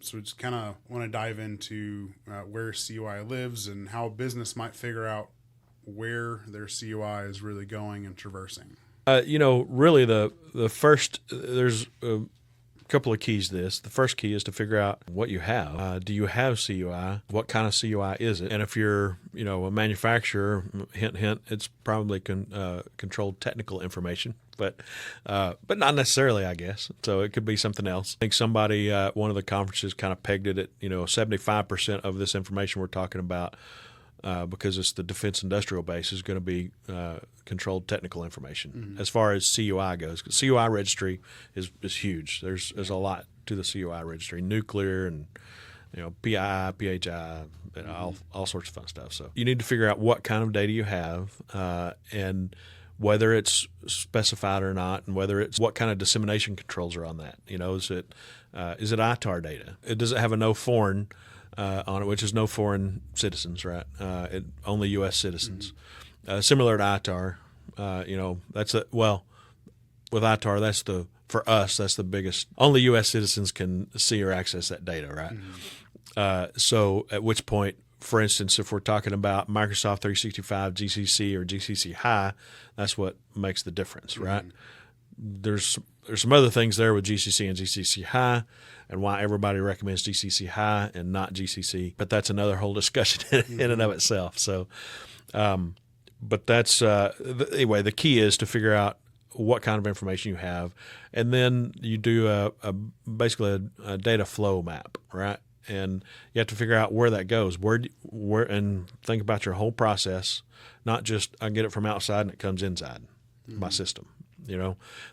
So we just kind of want to dive into where CUI lives and how a business might figure out where their CUI is really going and traversing. Really the first, there's a couple of keys to this. The first key is to figure out what you have. Do you have CUI? What kind of CUI is it? And if you're, a manufacturer, hint, hint, it's probably controlled technical information, but not necessarily, I guess. So it could be something else. I think somebody, one of the conferences kind of pegged it at, 75% of this information we're talking about, because it's the defense industrial base, is going to be controlled technical information as far as CUI goes. CUI registry is huge. There's a lot to the CUI registry, nuclear and PII, PHI, all sorts of fun stuff. So you need to figure out what kind of data you have and whether it's specified or not, and what kind of dissemination controls are on that. Is it ITAR data? Does it have a no foreign on it, which is no foreign citizens, right? Only U.S. citizens. Similar to ITAR, with ITAR, for us, that's the biggest. Only U.S. citizens can see or access that data, right? So at which point, for instance, if we're talking about Microsoft 365 GCC or GCC High, that's what makes the difference, right? There's some other things there with GCC and GCC High, and why everybody recommends GCC High and not GCC. But that's another whole discussion in and of itself. So, but that's anyway. The key is to figure out what kind of information you have, and then you do basically a data flow map, right? And you have to figure out where that goes. Where and think about your whole process, not just I get it from outside and it comes inside my system.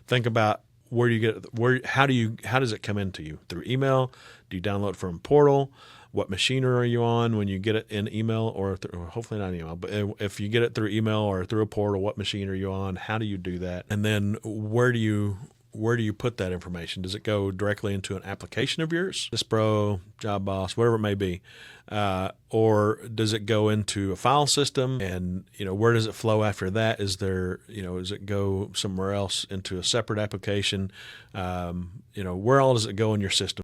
Think about where do you get it, how does it come into you? Through email? Do you download it from a portal? What machine are you on when you get it in email, or hopefully not email, but if you get it through email or through a portal, what machine are you on? How do you do that? And then where do you put that information? Does it go directly into an application of yours, Dispro, Job Boss, whatever it may be, or does it go into a file system? And where does it flow after that? Does it go somewhere else into a separate application? Where all does it go in your system?